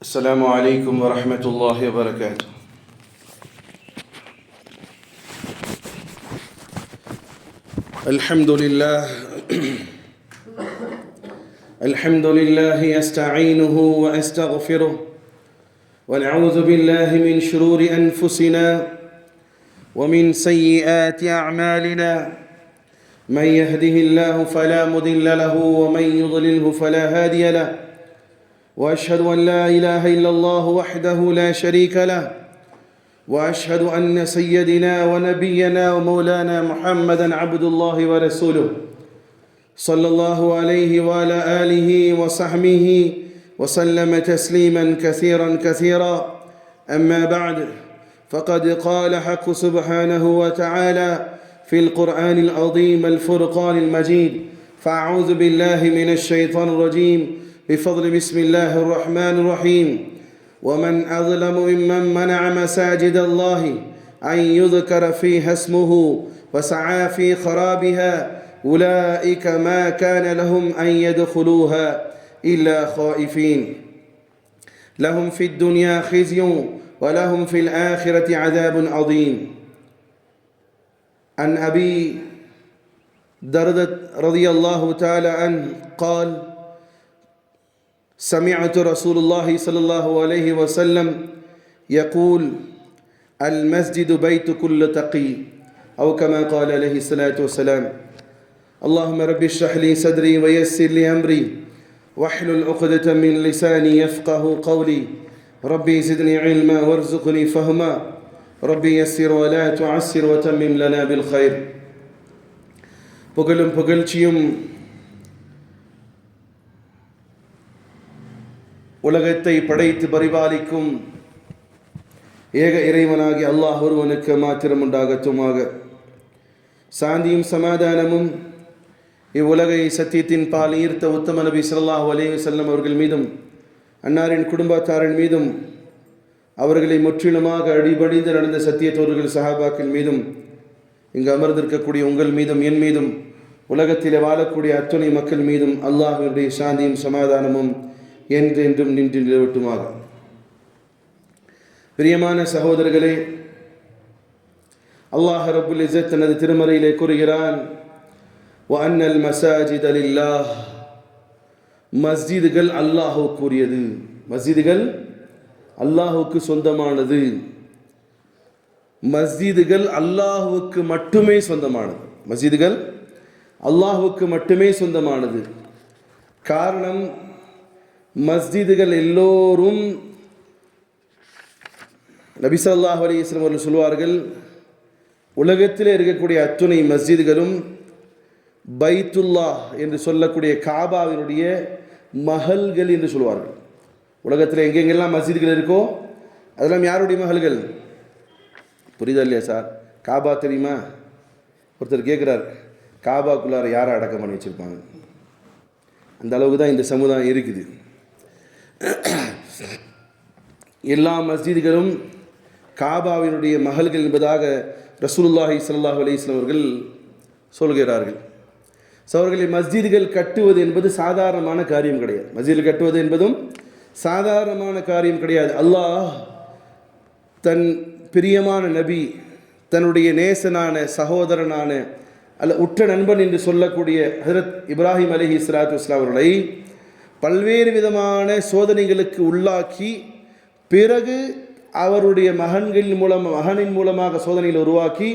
السلام عليكم ورحمة الله وبركاته. الحمد لله أستعينه وأستغفره ونعوذ بالله من شرور أنفسنا ومن سيئات أعمالنا. من يهده الله فلا مضل له ومن يضلله فلا هادي له. وأشهد أن لا إله إلا الله وحده لا شريك له. وأشهد أن سيدنا ونبينا ومولانا محمدا عبد الله ورسوله صلى الله عليه وعلى آله وصحبه وسلم تسليما كثيرا كثيرا. أما بعد، فقد قال حق سبحانه وتعالى في القرآن العظيم الفرقان المجيد: فأعوذ بالله من الشيطان الرجيم بفضل بسم الله الرحمن الرحيم: ومن أظلم ممن منع مساجد الله أن يذكر فيها اسمه وسعى في خرابها أولئك ما كان لهم أن يدخلوها إلا خائفين لهم في الدنيا خزي ولهم في الآخرة عذاب عظيم. عن أبي دردة رضي الله تعالى عنه قال: سمعت رسول الله صلى الله عليه وسلم يقول: المسجد بيت كل تقي، أو كما قال عليه الصلاة والسلام. اللهم رب اشرح لي صدري ويسر لي أمري واحلل عقدة من لساني يفقه قولي. ربي زدني علما وارزقني فهما. ربي يسر ولا تعسر وتمم لنا بالخير. புகழும் புகழ்ச்சியும் உலகத்தை படைத்து பரிபாலிக்கும் ஏக இறைவனாகி அல்லாஹ் ஒருவனுக்கு மாத்திரம் உண்டாகட்டுமாக. சாந்தியும் சமாதானமும் இவ்வுலகை சத்தியத்தின் பால் ஈர்த்த உத்தம நபி ஸல்லல்லாஹு அலைஹி வஸல்லம் அவர்கள் மீதும், அன்னாரின் குடும்பத்தாரின் மீதும், அவர்களை முற்றிலுமாக அடிபணிந்து நடந்த சத்தியத்தோர்கள் சஹாபாக்கள் மீதும், இங்கு அமர்ந்திருக்கக்கூடிய உங்கள் மீதும், என் மீதும், உலகத்தில் வாழக்கூடிய அத்துணை மக்கள் மீதும் அல்லாஹ்வுடைய சாந்தியும் சமாதானமும் என்றென்றும் நின்று நிலவட்டுமாக. பிரியமான சகோதரர்களே, அல்லாஹ் ரப்புல் இஸ்ஸத் தனது திருமறையிலே கூறுகிறான்: வஅன்னல் மஸாஜித லில்லாஹ், மஸ்ஜிதுகள் அல்லாஹ்வுக்குரியது, மஸ்ஜிதுகள் அல்லாஹ்வுக்கு சொந்தமானது, மஸ்ஜிதுகள் அல்லாஹ்வுக்கு மட்டுமே சொந்தமானது, மஸ்ஜிதுகள் அல்லாஹ்வுக்கு மட்டுமே சொந்தமானது. காரணம், மஸ்ஜிதுகள் எல்லோரும் நபி ஸல்லல்லாஹு அலைஹி வஸல்லம் அவர்கள் சொல்வார்கள், உலகத்தில் இருக்கக்கூடிய அத்துணை மஸ்ஜிதுகளும் பைத்துல்லாஹ் என்று சொல்லக்கூடிய காபாவினுடைய மஹல்கள் என்று சொல்வார்கள். உலகத்தில் எங்கெங்கெல்லாம் மஸ்ஜிதுகள் இருக்கோ அதெல்லாம் யாருடைய மஹல்கள்? புரியுதா இல்லையா சார்? காபா தெரியுமா? ஒருத்தர் கேட்குறார், காபாக்குள்ளார யாரை அடக்கம் பண்ணி வச்சுருப்பாங்க? அந்த அளவுக்கு தான் இந்த சமுதாயம் இருக்குது. எல்லா மஸ்ஜிதுகளும் காபாவினுடைய மஹல்கள் என்பதாக ரசூலுல்லாஹி ஸல்லல்லாஹு அலைஹி வஸல்லம் அவர்கள் சொல்கிறார்கள். அவர்களை மஸ்ஜிதுகள் கட்டுவது என்பது சாதாரணமான காரியம் கிடையாது. மஸ்ஜிதுகள் கட்டுவது என்பதும் சாதாரணமான காரியம் கிடையாது. அல்லாஹ் தன் பிரியமான நபி, தன்னுடைய நேசனான சகோதரனான அல்ல உற்ற நண்பன் என்று சொல்லக்கூடிய ஹஜ்ரத் இப்ராஹிம் அலைஹிஸ்ஸலாத்து வஸ்ஸலாம் அவர்களை பல்வேறு விதமான சோதனைகளுக்கு உள்ளாக்கி, பிறகு அவருடைய மகனின் மூலமாக சோதனையில் உருவாக்கி,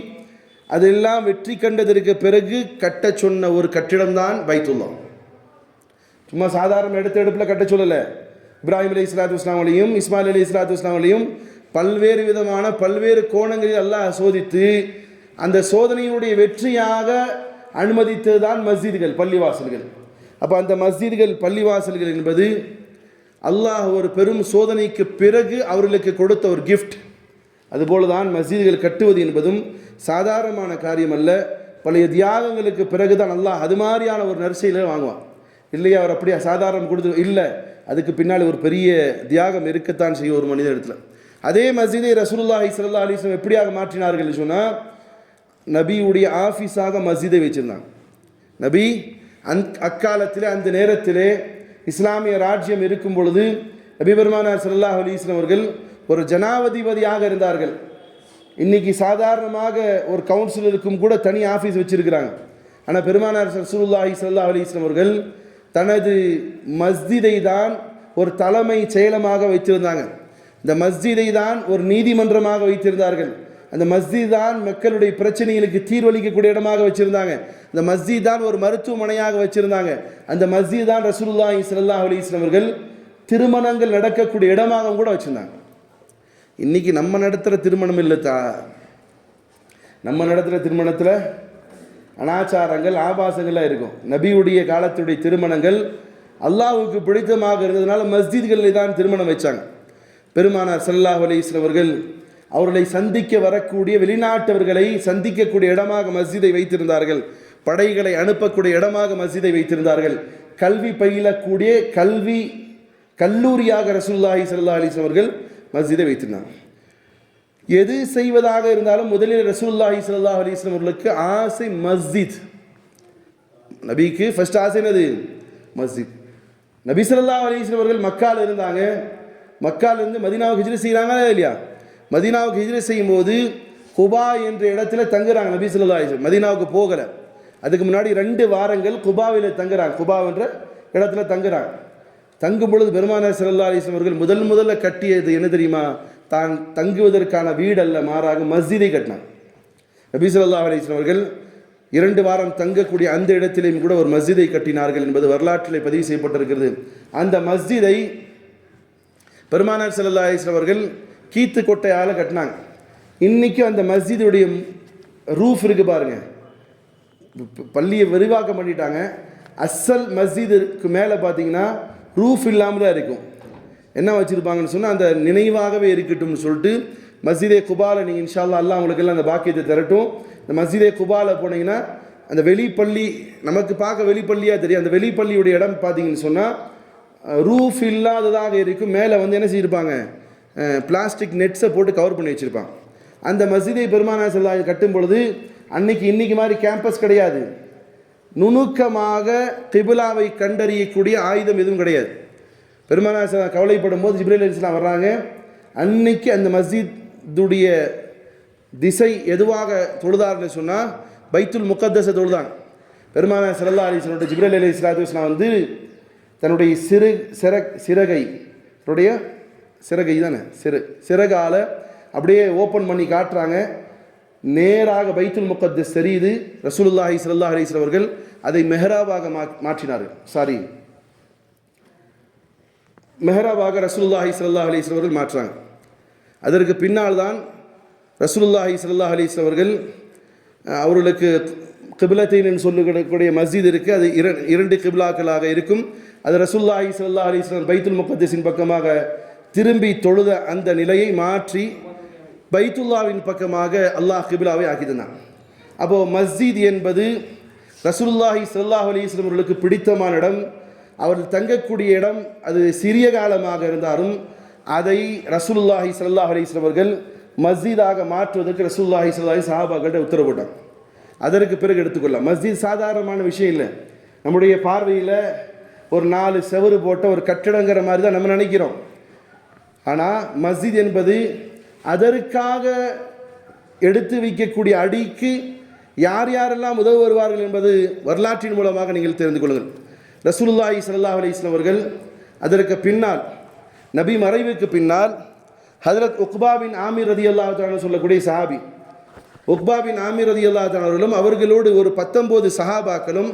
அதெல்லாம் வெற்றி கண்டதற்கு பிறகு கட்ட சொன்ன ஒரு கட்டிடம்தான் பைத்துல்லாஹ். சும்மா சாதாரண எடுப்பில் கட்ட சொல்லலை. இப்ராஹிம் அலைஹிஸ்ஸலாத்து வஸ்ஸலாமையும் இஸ்மாயில் அலைஹிஸ்ஸலாத்து வஸ்ஸலாமையும் பல்வேறு விதமான பல்வேறு கோணங்களில் அல்லாஹ் சோதித்து அந்த சோதனையினுடைய வெற்றியாக அனுமதித்தது தான் மஸ்ஜிதுகள், பள்ளிவாசல்கள். அப்போ அந்த மஸ்ஜிதுகள், பள்ளிவாசல்கள் என்பது அல்லாஹ் ஒரு பெரும் சோதனைக்கு பிறகு அவர்களுக்கு கொடுத்த ஒரு கிஃப்ட். அதுபோல தான் மஸ்ஜிதுகள் கட்டுவது என்பதும் சாதாரணமான காரியம் அல்ல. பழைய தியாகங்களுக்கு பிறகு தான் அல்லாஹ் அது மாதிரியான ஒரு நற்செயலை வாங்குவான். இல்லையா? அவர் அப்படியே சாதாரணம் கொடுத்து இல்லை, அதுக்கு பின்னால் ஒரு பெரிய தியாகம் இருக்கத்தான் செய்யும் ஒரு மனித இடத்துல. அதே மஸ்ஜிதை ரசூலுல்லாஹி ஸல்லல்லாஹு அலைஹி வஸல்லம் எப்படியாக மாற்றினார்கள் சொன்னால், நபியுடைய ஆஃபீஸாக மஸ்ஜிதை வச்சிருந்தாங்க. நபி அக்காலத்திலே அந்த நேரத்திலே இஸ்லாமிய ராஜ்யம் இருக்கும் பொழுது நபி பெருமானார் ஸல்லல்லாஹு அலைஹி வஸல்லம் அவர்கள் ஒரு ஜனாதிபதியாக இருந்தார்கள். இன்னைக்கு சாதாரணமாக ஒரு கவுன்சிலருக்கும் கூட தனி ஆஃபீஸ் வச்சிருக்கிறாங்க. ஆனால் பெருமானார் ரசூலுல்லாஹி ஸல்லல்லாஹு அலைஹி வஸல்லம் அவர்கள் தனது மஸ்ஜிதை தான் ஒரு தலைமை செயலமாக வைத்திருந்தாங்க. இந்த மஸ்ஜிதை தான் ஒரு நீதிமன்றமாக வைத்திருந்தார்கள். அந்த மஸ்ஜித் தான் மக்களுடைய பிரச்சனைகளுக்கு தீர்வளிக்கக்கூடிய இடமாக வச்சுருந்தாங்க. அந்த மஸ்ஜித் தான் ஒரு மருத்துவமனையாக வச்சுருந்தாங்க. அந்த மஸ்ஜித் தான் ரசூலுல்லாஹி ஸல்லல்லாஹு அலைஹி வஸல்லம் அவர்கள் திருமணங்கள் நடக்கக்கூடிய இடமாக கூட வச்சுருந்தாங்க. இன்றைக்கி நம்ம நடத்துகிற திருமணம் இல்லைத்தா, நம்ம நடத்துகிற திருமணத்தில் அனாச்சாரங்கள் ஆபாசங்கள்லாம் இருக்கும். நபியுடைய காலத்துடைய திருமணங்கள் அல்லாஹ்வுக்கு பிடித்தமாக இருந்ததுனால மஸ்ஜித்களில் தான் திருமணம் வச்சாங்க. பெருமானார் ஸல்லல்லாஹு அலைஹி வஸல்லம் அவர்கள் அவர்களை சந்திக்க வரக்கூடிய வெளிநாட்டவர்களை சந்திக்கக்கூடிய இடமாக மஸ்ஜிதை வைத்திருந்தார்கள். படைகளை அனுப்பக்கூடிய இடமாக மஸ்ஜிதை வைத்திருந்தார்கள். கல்வி பயிலக்கூடிய கல்லூரியாக ரசூலுல்லாஹி ஸல்லல்லாஹு அலைஹி வஸல்லம் அவர்கள் மஸ்ஜிதை வைத்திருந்தாங்க. எது செய்வதாக இருந்தாலும் முதலில் ரசூலுல்லாஹி ஸல்லல்லாஹு அலைஹி வஸல்லம் அவர்களுக்கு ஆசை மஸ்ஜித். நபிக்கு ஃபர்ஸ்ட் ஆசை என்னது? மஸ்ஜித். நபி ஸல்லல்லாஹு அலைஹி வஸல்லம் அவர்கள் மக்கால இருந்தாங்க. மக்காலிருந்து மதீனாவுக்கு ஹிஜ்ரத் செய்கிறாங்களா இல்லையா? மதீனாவுக்கு ஹிஜ்ரத் செய்யும் போது குபா என்ற இடத்துல தங்குறாங்க. நபி ஸல்லல்லாஹு அலைஹி வஸல்லம் மதீனாவுக்கு போகலை. அதுக்கு முன்னாடி 2 வாரங்கள் குபாவில் தங்குறாங்க. குபா என்ற இடத்துல தங்குறாங்க. தங்கும் பொழுது பெருமானார் ஸல்லல்லாஹு அலைஹி வஸல்லம் அவர்கள் முதல்ல கட்டியது என்ன தெரியுமா? தான் தங்குவதற்கான வீடு அல்ல, மாறாக மஸ்ஜிதை கட்டினாங்க. நபி ஸல்லல்லாஹு அலைஹி வஸல்லம் அவர்கள் 2 வாரம் தங்கக்கூடிய அந்த இடத்திலேயும் கூட ஒரு மஸ்ஜிதை கட்டினார்கள் என்பது வரலாற்றிலே பதிவு செய்யப்பட்டிருக்கிறது. அந்த மஸ்ஜிதை பெருமானார் ஸல்லல்லாஹு அலைஹி வஸல்லம் அவர்கள் கீத்து கொட்டையால் கட்டினாங்க. இன்றைக்கும் அந்த மஸ்ஜிதுடைய ரூஃப் இருக்குது பாருங்கள், பள்ளியை விரிவாக்கம் பண்ணிட்டாங்க. அசல் மஸ்ஜிதுக்கு மேலே பார்த்தீங்கன்னா ரூஃப் இல்லாமல் தான் இருக்கும். என்ன வச்சுருப்பாங்கன்னு சொன்னால் அந்த நினைவாகவே இருக்கட்டும்னு சொல்லிட்டு மஸ்ஜிதே குபால நீங்கள் இன்ஷா அல்லாஹ் அல்லாஹ் உங்களுக்கெல்லாம் அந்த பாக்கியத்தை தரட்டும். இந்த மஸ்ஜிதே குபால போனீங்கன்னா அந்த வெளிப்பள்ளி நமக்கு பார்க்க வெளிப்பள்ளியாக தெரியும். அந்த வெளிப்பள்ளியுடைய இடம் பார்த்தீங்கன்னு சொன்னால் ரூஃப் இல்லாததாக இருக்கும். மேலே வந்து என்ன செய்யிருப்பாங்க? பிளாஸ்டிக் நெட்ஸை போட்டு கவர் பண்ணி வச்சுருப்பாங்க. அந்த மஸ்ஜிதை பெருமானார் ஸல்லல்லாஹு அலைஹி வஸல்லம் கட்டும் பொழுது இன்னைக்கு மாதிரி கேம்பஸ் கிடையாது. நுணுக்கமாக கிபிலாவை கண்டறியக்கூடிய ஆயுதம் எதுவும் கிடையாது. பெருமானார் ஸல்லல்லாஹு கவலைப்படும் போது ஜிப்ரீல் அலைஹிஸ்ஸலாம் வர்றாங்க. அன்னைக்கு அந்த மஸ்ஜிதுடைய திசை எதுவாக தொழுதார்னு சொன்னால் பைத்துல் முகத்தஸை தொழுதாங்க. பெருமானார் ஸல்லல்லாஹு அலைஹி வஸல்லம் ஜிப்ரீல் அலைஹிஸ்ஸலாம் வந்து தன்னுடைய சிறகை தானே சிறகால அப்படியே ஓப்பன் பண்ணி காட்டுறாங்க. நேராக பைத்துல் முகத்தஸ் தெரியுது. ரசூலுல்லாஹி ஸல்லல்லாஹு அலைஹி வஸல்லம் அவர்கள் அதை மெஹராபாக மாற்றினார்கள். மெஹராபாக ரசூலுல்லாஹி ஸல்லல்லாஹு அலைஹி வஸல்லம் அவர்கள் மாற்றுறாங்க. அதற்கு பின்னால் தான் ரசூலுல்லாஹி ஸல்லல்லாஹு அலைஹி வஸல்லம் அவர்கள் அவர்களுக்கு கிப்லத்தைன் சொல்லக்கூடிய மஸ்ஜித் இருக்குது. அது 2 கிப்லாக்களாக இருக்கும். அது ரசூலுல்லாஹி ஸல்லல்லாஹு அலைஹி வஸல்லம் பைத்துல் முகத்தஸின் பக்கமாக திரும்பி தொழுத அந்த நிலையை மாற்றி பைத்துல்லாவின் பக்கமாக அல்லாஹ் கிபிலாவை ஆக்கினான். அப்போது மஸ்ஜித் என்பது ரசூலுல்லாஹி ஸல்லல்லாஹு அலைஹி வஸல்லம் அவர்களுக்கு பிடித்தமான இடம். அவர்கள் தங்கக்கூடிய இடம் அது சிறிய காலமாக இருந்தாலும் அதை ரசூலுல்லாஹி ஸல்லல்லாஹு அலைஹி வஸல்லம் அவர்கள் மஸ்ஜிதாக மாற்றுவதற்கு ரசூலுல்லாஹி ஸல்லல்லாஹு அலைஹி சஹாபாக்கள்கிட்ட உத்தரவு போட்டாங்க. அதற்கு பிறகு எடுத்துக்கொள்ளலாம். மஸ்ஜித் சாதாரணமான விஷயம் இல்லை. நம்முடைய பார்வையில் ஒரு 4 செவரு போட்ட ஒரு கட்டிடங்கிற மாதிரி தான் நம்ம நினைக்கிறோம். ஆனால் மஸ்ஜித் என்பது அதற்காக எடுத்து வைக்கக்கூடிய அடிக்கு யார் யாரெல்லாம் உதவி வருவார்கள் என்பது வரலாற்றின் மூலமாக நீங்கள் தெரிந்து கொள்ளுங்கள். ரசூலுல்லாஹி ஸல்லல்லாஹு அலைஹி வஸல்லம் அவர்கள் அதற்கு பின்னால் நபி மறைவுக்கு பின்னால் ஹஜ்ரத் உக்பா பின் ஆமிர் ரலியல்லாஹு தஆலா சொல்லக்கூடிய சஹாபி உக்பா பின் ஆமிர் ரலியல்லாஹு தஆலா அவர்களும் அவர்களோடு ஒரு 19 சஹாபாக்களும்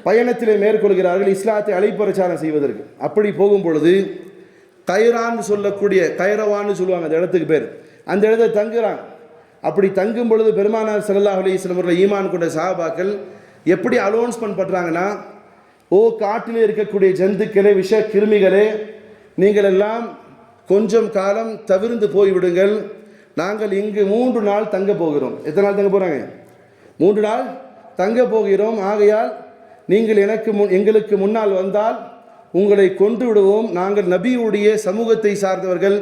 பயணத்திலே மேற்கொள்கிறார்கள் இஸ்லாத்தை அழைப்பரச்சாரம் செய்வதற்கு. அப்படி போகும் பொழுது கைரான்னு சொல்லக்கூடிய கைரவான்னு சொல்லுவாங்க அந்த இடத்துக்கு பேர். அந்த இடத்தை தங்குறாங்க. அப்படி தங்கும் பொழுது பெருமானார் ஸல்லல்லாஹு அலைஹி வஸல்லம் அவர்கள் ஈமான் கொண்ட சஹாபாக்கள் எப்படி அலௌன்ஸ்மெண்ட் பண்ணுறாங்கன்னா, ஓ காட்டிலே இருக்கக்கூடிய ஜந்துக்களே, விஷ கிருமிகளே, நீங்கள் எல்லாம் கொஞ்சம் காலம் தவிர்ந்து போய்விடுங்கள். நாங்கள் இங்கு 3 நாள் தங்க போகிறோம். எத்தனை நாள் தங்க போகிறாங்க? 3 நாள் தங்க போகிறோம். ஆகையால் நீங்கள் எங்களுக்கு முன்னால் வந்தால் உங்களை கொண்டு விடுவோம். நாங்கள் நபியுடைய சமூகத்தை சார்ந்தவர்கள்.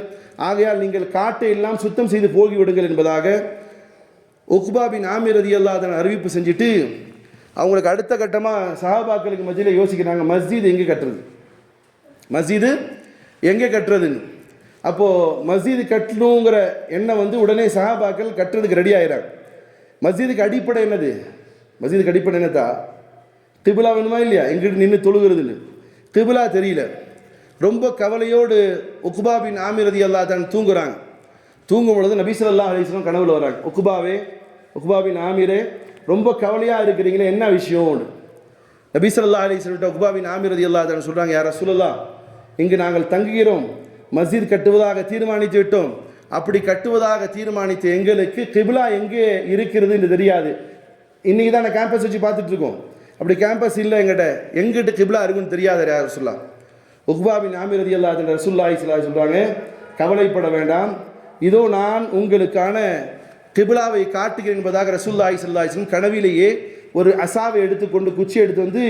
ஆகையால் நீங்கள் காட்டை எல்லாம் சுத்தம் செய்து போகிவிடுங்கள் என்பதாக உக்பா பின் ஆமிர் ரலியல்லாஹு அன்ஹு அறிவிப்பு செஞ்சுட்டு அவங்களுக்கு அடுத்த கட்டமாக சஹாபாக்களுக்கு மத்தியில் யோசிக்கிறாங்க, மஸ்ஜித் எங்கே கட்டுறது, மஸ்ஜிது எங்கே கட்டுறதுன்னு. அப்போது மஸ்ஜிது கட்டணுங்கிற எண்ணம் வந்து உடனே சஹாபாக்கள் கட்டுறதுக்கு ரெடி ஆகிறாங்க. மஸ்ஜிதுக்கு அடிப்படை என்னது? மஸ்ஜிதுக்கு அடிப்படை என்னதா? கிபிலா வேணுமா இல்லையா? எங்கிட்ட நின்று தொழுகிறதுன்னு கிபிலா தெரியல. ரொம்ப கவலையோடு உக்பா பின் ஆமிர் ரலியல்லாஹு அன்ஹு தூங்குறாங்க. தூங்கும் பொழுது நபி ஸல்லல்லாஹு அலைஹி வஸல்லம் கனவுல வராங்க. உக்பா பின் ஆமிரே, ரொம்ப கவலையாக இருக்கிறீங்களே, என்ன விஷயம்? நபி ஸல்லல்லாஹு அலைஹி வஸல்லம் உக்பா பின் ஆமிர் ரலியல்லாஹு அன்ஹு சொல்கிறாங்க, யா ரசூலல்லாஹ், இங்கு நாங்கள் தங்குகிறோம், மஸ்ஜித் கட்டுவதாக தீர்மானித்து விட்டோம். அப்படி கட்டுவதாக தீர்மானித்து எங்களுக்கு கிபிலா எங்கே இருக்கிறது என்று தெரியாது. இன்றைக்கி தான் நான் கேம்பஸ் வச்சு பார்த்துட்டு இருக்கோம். அப்படி கேம்பஸ் இல்லை, எங்கிட்ட கிபிலா இருக்குன்னு தெரியாது யா ரசூலல்லாஹ். உக்பா பின் ஆமிர் ரலியல்லாஹு அன்ஹு ரசூலுல்லாஹி ஸல்லல்லாஹு அலைஹி சொல்கிறாங்க, கவலைப்பட வேண்டாம், இதோ நான் உங்களுக்கான கிபிலாவை காட்டுகிறேன் என்பதாக ரசூலுல்லாஹி ஸல்லல்லாஹு அலைஹி வஸல்லம் கனவிலேயே ஒரு அசாவை எடுத்துக்கொண்டு குச்சி எடுத்து வந்து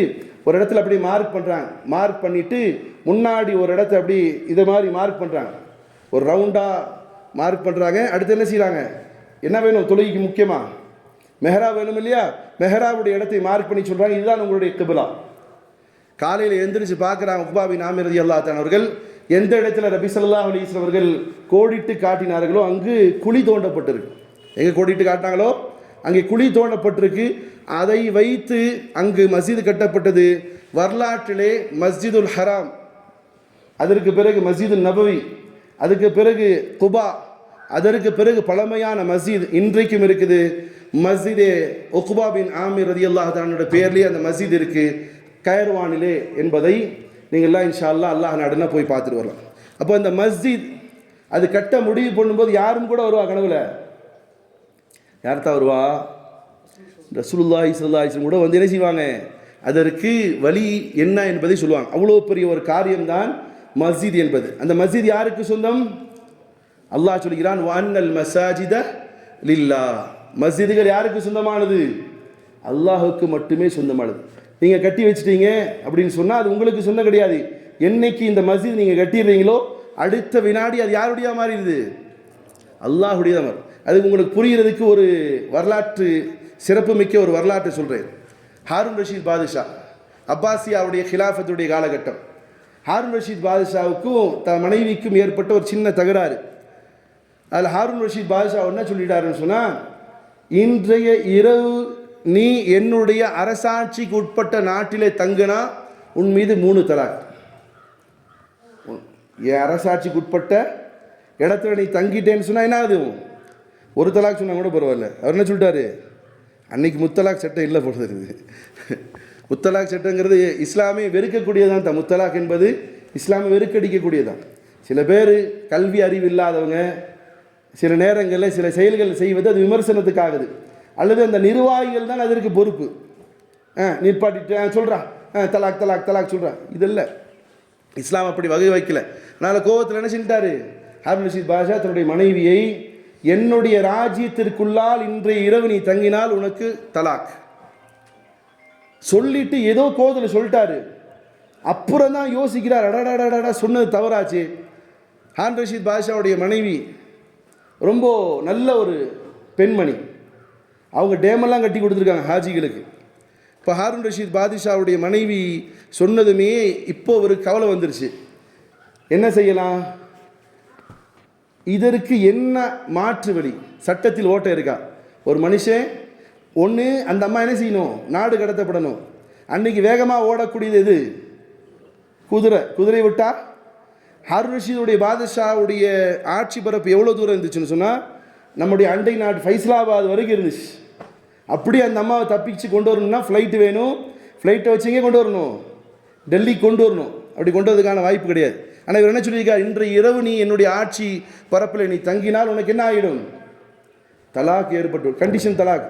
ஒரு இடத்துல அப்படி மார்க் பண்ணுறாங்க. மார்க் பண்ணிவிட்டு முன்னாடி ஒரு இடத்த அப்படி இதை மாதிரி மார்க் பண்ணுறாங்க, ஒரு ரவுண்டாக மார்க் பண்ணுறாங்க. அடுத்து என்ன செய்கிறாங்க? என்ன வேணும் தொழுகைக்கு? முக்கியமாக மெஹரா வேணும் இல்லையா? மெஹராவுடைய இடத்தை மார்க் பண்ணி சொல்கிறாங்க, இதுதான் உங்களுடைய கிபிலா. காலையில் எழுந்திரிச்சு பார்க்குறாங்க உக்பா பின் ஆமிர் ரலியல்லாஹு அன்ஹு அவர்கள் எந்த இடத்துல நபி ஸல்லல்லாஹு அலைஹி வஸல்லம் அவர்கள் கோடிட்டு காட்டினார்களோ அங்கு குழி தோண்டப்பட்டிருக்கு. எங்கே கோடிட்டு காட்டினாங்களோ அங்கே குழி தோண்டப்பட்டிருக்கு. அதை வைத்து அங்கு மஸ்ஜிது கட்டப்பட்டது. வரலாற்றிலே மஸ்ஜிதுல் ஹராம், அதற்கு பிறகு மஸ்ஜிதுல் நபவி, அதுக்கு பிறகு குபா, அதற்கு பிறகு பழமையான மஸ்ஜித் இன்றைக்கும் இருக்குது. மஸ்ஜிதே உக்பா பின் ஆமிர் ரலியல்லாஹு அன்ஹு பேர்லேயே அந்த மஸ்ஜித் இருக்குது, கயர்வானிலே என்பதை நீங்கள்லாம் இன்ஷா அல்லாஹ் அல்லாஹ் நாடுனா போய் பார்த்துட்டு வரலாம். அப்போ இந்த மஸ்ஜித் அது கட்ட முடிவு பண்ணும்போது யாரும் கூட வருவா கனவுல? யார் தான் வருவா? ரசூலுல்லாஹி ஸல்லல்லாஹு அலைஹி வஸல்லம் கூட வந்து என்ன செய்வாங்க? அதற்கு வழி என்ன என்பதை சொல்லுவாங்க. அவ்வளோ பெரிய ஒரு காரியம்தான் மஸ்ஜித் என்பது. அந்த மஸ்ஜித் யாருக்கு சொந்தம்? அல்லாஹ் சொல்கிறான், வஅன்னல் மஸாஜித லில்லாஹ். மஸ்ஜிதுகள் யாருக்கு சொந்தமானது? அல்லாஹுக்கு மட்டுமே சொந்தமானது. நீங்கள் கட்டி வச்சிட்டீங்க அப்படின்னு சொன்னால் அது உங்களுக்கு சொந்தம் கிடையாது. என்னைக்கு இந்த மஸ்ஜித் நீங்கள் கட்டிடுறீங்களோ அடுத்த வினாடி அது யாருடைய மாறிடுது? அல்லாஹுடைய மாறி. அதுக்கு உங்களுக்கு புரிகிறதுக்கு ஒரு வரலாற்று சிறப்புமிக்க ஒரு வரலாற்றை சொல்கிறேன். ஹாரூன் ரஷீத் பாதுஷா, அப்பாசியாவுடைய ஹிலாஃபத்துடைய காலகட்டம். ஹாரூன் ரஷீத் பாதுஷாவுக்கும் மனைவிக்கும் ஏற்பட்ட ஒரு சின்ன தகராறு. அதில் ஹாரூன் ரஷீத் பாதுஷா என்ன சொல்லிட்டாருன்னு சொன்னால், இன்றைய இரவு நீ என்னுடைய அரசாட்சிக்கு உட்பட்ட நாட்டிலே தங்குனா உன் மீது 3 தலாக். என் அரசாட்சிக்கு உட்பட்ட இடத்துல நீ தங்கிட்டேன்னு சொன்னால் என்ன ஆகுது? 1 தலாக் சொன்னால் கூட பரவாயில்ல. அவர் என்ன சொல்லிட்டாரு? அன்னைக்கு முத்தலாக் சட்டம் இல்லை போடுறது. முத்தலாக் சட்டங்கிறது இஸ்லாமே வெறுக்கக்கூடியதான் தான். முத்தலாக் என்பது இஸ்லாமை வெறுக்கடிக்கக்கூடியதான். சில பேர் கல்வி அறிவு இல்லாதவங்க சில நேரங்களில் சில செயல்கள் செய்வது அது விமர்சனத்துக்காகுது, அல்லது அந்த நிர்வாகிகள் தான் அதற்கு பொறுப்பு. நிற்பாட்டிட்டு சொல்கிறான் தலாக் தலாக் தலாக் சொல்கிறான். இதெல்லாம் இஸ்லாம் அப்படி வகை வைக்கல. அதனால் கோவத்தில் என்ன செஞ்சிட்டாரு ஹாரூன் ரஷீத் பாதுஷா தன்னுடைய மனைவியை, என்னுடைய ராஜ்யத்திற்குள்ளால் இன்றைய இரவு நீ தங்கினால் உனக்கு தலாக் சொல்லிட்டு ஏதோ கோவத்தில் சொல்லிட்டாரு. அப்புறம் தான் யோசிக்கிறார், அடடா சொன்னது தவறாச்சு. ஹாரூன் ரஷீத் பாதுஷாவுடைய மனைவி ரொம்ப நல்ல ஒரு பெண்மணி. அவங்க டேமெல்லாம் கட்டி கொடுத்துருக்காங்க ஹாஜிகளுக்கு. இப்போ ஹாரூன் ரஷீத் பாதுஷாவுடைய மனைவி சொன்னதுமே இப்போ ஒரு கவலை வந்துருச்சு, என்ன செய்யலாம்? இதற்கு என்ன மாற்று வழி? சட்டத்தில் ஓட்டை இருக்கா? ஒரு மனுஷன் ஒன்று அந்த அம்மா என்ன செய்யணும்? நாடு கடத்தப்படணும். அன்றைக்கி வேகமாக ஓடக்கூடியது எது? குதிரை விட்டா. ஹாரூன் ரஷீதுடைய பாதுஷாவுடைய ஆட்சி பரப்பு எவ்வளோ தூரம் இருந்துச்சுன்னு சொன்னால் நம்முடைய அண்டை நாடு ஃபைசலாபாத் வரைக்கும் இருந்துச்சு. அப்படி அந்த அம்மாவை தப்பிச்சு கொண்டு வரணும்னா ஃப்ளைட்டு வேணும். ஃப்ளைட்டை வச்சுங்கே கொண்டு வரணும், டெல்லிக்கு கொண்டு வரணும். அப்படி கொண்டு வரதுக்கான வாய்ப்பு கிடையாது. ஆனால் இவர் என்ன சொல்லியிருக்கார்? இன்றைய இரவு நீ என்னுடைய ஆட்சி பரப்பில் நீ தங்கினால் உனக்கு என்ன ஆகிடும்? தலாக் ஏற்பட்டு, கண்டிஷன் தலாக்.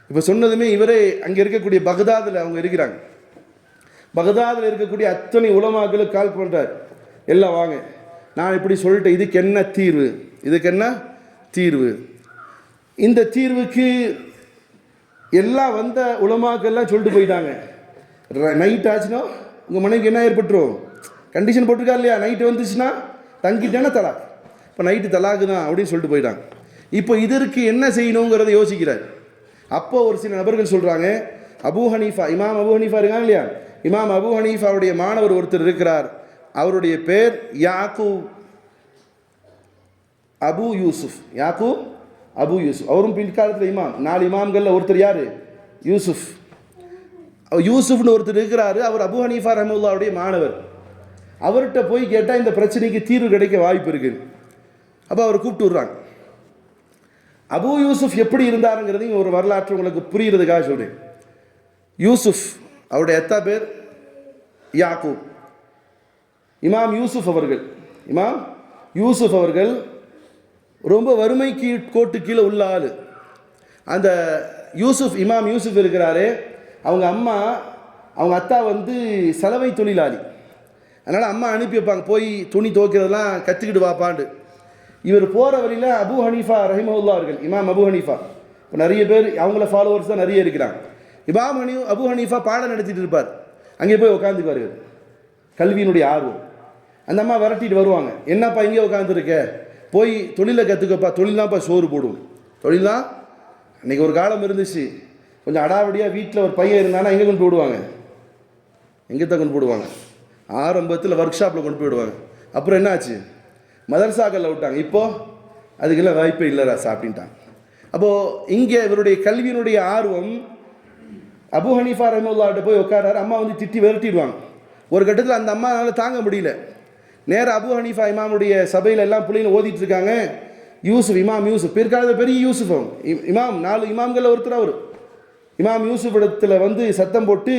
இப்போ சொன்னதுமே இவரே அங்கே இருக்கக்கூடிய பகதாதில் அவங்க இருக்கிறாங்க. பகதாதில் இருக்கக்கூடிய அத்தனை உலமாக்களுக்கு கால் பண்ணுறார், எல்லாம் வாங்க, நான் இப்படி சொல்லிட்டேன், இதுக்கு என்ன தீர்வு? இதுக்கு என்ன தீர்வு? இந்த தீர்வுக்கு எல்லாம் வந்த உலமாக்கெல்லாம் சொல்லிட்டு போயிட்டாங்க. நைட் ஆச்சுன்னா உங்கள் மனைவிக்கு என்ன ஏற்பட்டுரும்? கண்டிஷன் போட்டிருக்கா இல்லையா? நைட்டு வந்துச்சுன்னா தங்கிட்டேன்னா தலாக். இப்போ நைட்டு தலாக்கு தான் அப்படின்னு சொல்லிட்டு போயிட்டாங்க. இப்போ இதற்கு என்ன செய்யணுங்கிறத யோசிக்கிறார். அப்போ ஒரு சில நபர்கள் சொல்கிறாங்க, அபூ ஹனீஃபா, இமாம் அபூ ஹனீஃபா இருக்காங்க இல்லையா, இமாம் அபூ ஹனீஃபாவுடைய மாணவர் ஒருத்தர் இருக்கிறார், அவருடைய பேர் யாக்கூப் அபு யூசுஃப். யாக்கூப் அபு யூசுஃப். அவரும் பின்காலத்தில் இமாம். 4 இமாம்களில் ஒருத்தர் யார்? யூசுஃப். யூசுஃப்னு ஒருத்தர் இருக்கிறாரு. அவர் அபு ஹனீஃபா ரஹ்மத்துல்லாஹுடைய மாணவர். அவர்கிட்ட போய் கேட்டால் இந்த பிரச்சனைக்கு தீர்வு கிடைக்க வாய்ப்பு இருக்குது. அப்போ அவர் கூப்பிட்டு விட்றாங்க. அபு யூசுஃப் எப்படி இருந்தாருங்கிறதையும் ஒரு வரலாற்று உங்களுக்கு புரிகிறதுக்காக சொல்கிறேன். யூசுஃப் அவருடைய எத்தா பேர் யாக்கூப். இமாம் யூசுஃப் அவர்கள் ரொம்ப வறுமை கோட்டு கீழே உள்ள ஆள். அந்த இமாம் யூசுஃப் இருக்கிறாரே, அவங்க அத்தா வந்து சலவை தொழிலாளி. அதனால் அம்மா அனுப்பி வைப்பாங்க, போய் துணி துவைக்கிறதெல்லாம் கற்றுக்கிட்டு வாப்பாண்டு. இவர் போகிற வழியில் அபு ஹனீஃபா ரஹிமஹுல்லா அவர்கள், இமாம் அபு ஹனீஃபா, இப்போ நிறைய பேர் அவங்கள ஃபாலோவர்ஸ் தான் நிறைய இருக்கிறாங்க. அபு ஹனீஃபா பாடம் நடத்திட்டு இருப்பார். அங்கே போய் உட்காந்துக்குவார். கல்வியினுடைய ஆர்வம். அந்த அம்மா விரட்டிட்டு வருவாங்க. என்னப்பா இங்கே உட்காந்துருக்க, போய் தொழிலை கற்றுக்கப்பா, தொழில் தான்ப்பா சோறு போடும். தொழில் தான் அன்றைக்கி ஒரு காலம் இருந்துச்சு. கொஞ்சம் அடாவடியாக வீட்டில் ஒரு பையன் இருந்தானா எங்கே கொண்டு போடுவாங்க? எங்கே தான் கொண்டு போடுவாங்க? ஆரம்பத்தில் ஒர்க் ஷாப்பில் கொண்டு போயிடுவாங்க. அப்புறம் என்ன ஆச்சு? மதரசாக்களில் விட்டாங்க. இப்போது அதுக்கெல்லாம் வாய்ப்பே இல்லை ராசா அப்படின்ட்டாங்க. அப்போது இங்கே இவருடைய கல்வியினுடைய ஆர்வம். அபு ஹனீஃபா ரஹ்மத்துல்லாஹிட்ட போய் உட்காராரு. அம்மா வந்து திட்டி விரட்டிடுவாங்க. ஒரு கட்டத்தில் அந்த அம்மானால தாங்க முடியல. நேராக அபு ஹனீஃபா இமாமுடைய சபையில் எல்லாம் பிள்ளைங்க ஓதிட்டு இருக்காங்க. இமாம் யூசுஃப் பிற்காலத்தில் பெரிய யூசுஃப் இமாம், 4 இமாம்களில் ஒருத்தர் அவர். இமாம் யூசுஃப் இடத்துல வந்து சத்தம் போட்டு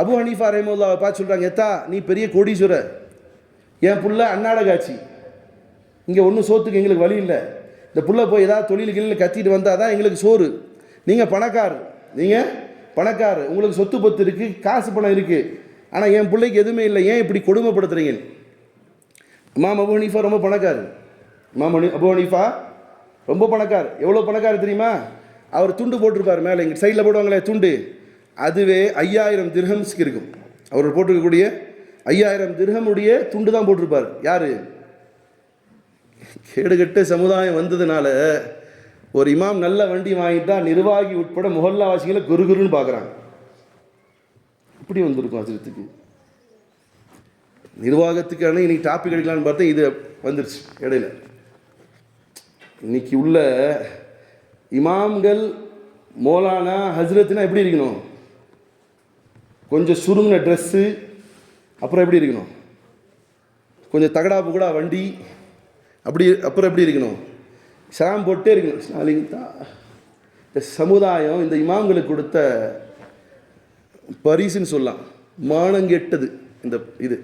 அபு ஹனீஃபா ரஹ்மத்துல்லாஹை பார்த்து சொல்கிறாங்க, எத்தா நீ பெரிய கோடீஸ்வரர், என் புள்ள அன்னாட காட்சி, இங்கே ஒன்றும் சோத்துக்கு எங்களுக்கு வழி இல்லை. இந்த புள்ள போய் ஏதாவது தொழில்களில் கத்திட்டு வந்தால் தான் எங்களுக்கு சோறு. நீங்கள் பணக்கார், உங்களுக்கு சொத்து பத்து இருக்குது, காசு பணம் இருக்குது. ஆனால் என் பிள்ளைக்கு எதுவுமே இல்லை, ஏன் இப்படி கொடுமைப்படுத்துறீங்க? இமாம் அபு ஹனீஃபா ரொம்ப பணக்கார். அபு ஹனீஃபா ரொம்ப பணக்கார். எவ்வளோ பணக்கார் தெரியுமா? அவர் துண்டு போட்டிருப்பார் மேலே, எங்கள் சைடில் போடுவாங்களே துண்டு, அதுவே 5000 திர்ஹம்ஸ்க்கு இருக்கும். அவர் போட்டிருக்கக்கூடிய 5000 திர்ஹமுடைய துண்டு தான் போட்டிருப்பார். யார்? கேடுகட்ட சமுதாயம் வந்ததுனால ஒரு இமாம் நல்ல வண்டி வாங்கிட்டா நிர்வாகி உட்பட முஹல்லாவாசிகளை குருன்னு பார்க்குறாங்க. இப்படி வந்திருக்கும் அஜரத்துக்கு நிர்வாகத்துக்கான இன்னைக்கு டாபிக் எடுக்கலான்னு பார்த்தா இது வந்துருச்சு இடையில. இன்னைக்கு உள்ள இமாம்கள் மௌலானா ஹஸ்ரத்னா எப்படி இருக்கணும்? கொஞ்சம் சுருங்கின ட்ரெஸ்ஸு, அப்புறம் எப்படி இருக்கணும்? கொஞ்சம் தகடா புகடா வண்டி, அப்புறம் எப்படி இருக்கணும்? ஷாம் போட்டே இருக்கணும். இந்த சமுதாயம் இந்த இமாம்களுக்கு கொடுத்த பரிசுன்னு சொல்லலாம். மானங்கெட்டது இந்த இது.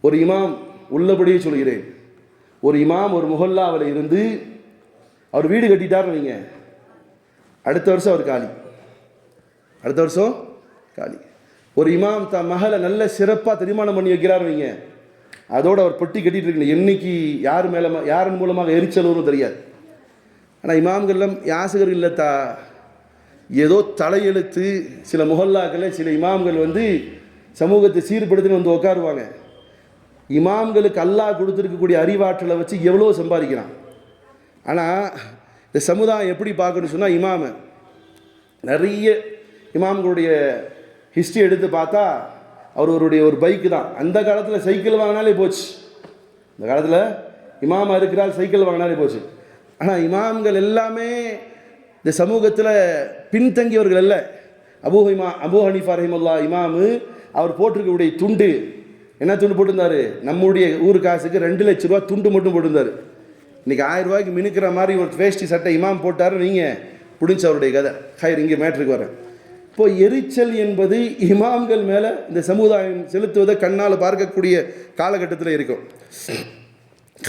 ஒரு இமாம், உள்ளபடியே சொல்கிறேன், ஒரு இமாம் ஒரு முஹல்லாவில் இருந்து அவர் வீடு கட்டிட்டார்னு வைங்க, அடுத்த வருஷம் அவர் காலி. ஒரு இமாம் தன் மகளை நல்ல சிறப்பாக திருமணம் பண்ணி வைக்கிறார் வைங்க, அதோடு அவர் பொட்டி கட்டிட்டு இருக்கணும். என்னைக்கு யாரின் மூலமாக எரிச்சலும் தெரியாது. ஆனால் இமாம்கள்லாம் யாசகர்கள் இல்லத்தா, ஏதோ தலையெழுத்து. சில முஹல்லாக்களில் சில இமாம்கள் வந்து சமூகத்தை சீர்படுத்தின்னு வந்து உட்காருவாங்க. இமாம்களுக்கு அல்லாஹ் கொடுத்துருக்கக்கூடிய அறிவாற்றலை வச்சு எவ்வளோ சம்பாதிக்கிறான். ஆனால் இந்த சமுதாயம் எப்படி பார்க்கணும்னு சொன்னால், நிறைய இமாம்களுடைய ஹிஸ்ட்ரி எடுத்து பார்த்தா அவருடைய ஒரு பைக்கு தான். அந்த காலத்தில் சைக்கிள் வாங்கினாலே போச்சு. இந்த காலத்தில் இமாமா இருக்கிறால் சைக்கிள் வாங்கினாலே போச்சு. ஆனால் இமாம்கள் எல்லாமே இந்த சமூகத்தில் பின்தங்கியவர்கள் அல்ல. அபு ஹனீஃபா ரஹிமஹுல்லா இமாமு அவர் போட்டிருக்கக்கூடிய துண்டு, என்ன துண்டு போட்டிருந்தார்? நம்முடைய ஊர் காசுக்கு 2 லட்ச ரூபா துண்டு மட்டும் போட்டிருந்தார். இன்றைக்கி 1000 ரூபாய்க்கு மினுக்கிற மாதிரி ஒரு வேஷ்டி சட்டை இமாம் போட்டார். நீங்கள் பிடிச்ச அவருடைய கதை. ஹைர், இங்கே மேட்ருக்கு வரேன். இப்போ எரிச்சல் என்பது இமாம்கள் மேலே இந்த சமுதாயம் செலுத்துவதை கண்ணால் பார்க்கக்கூடிய காலகட்டத்தில் இருக்கும்.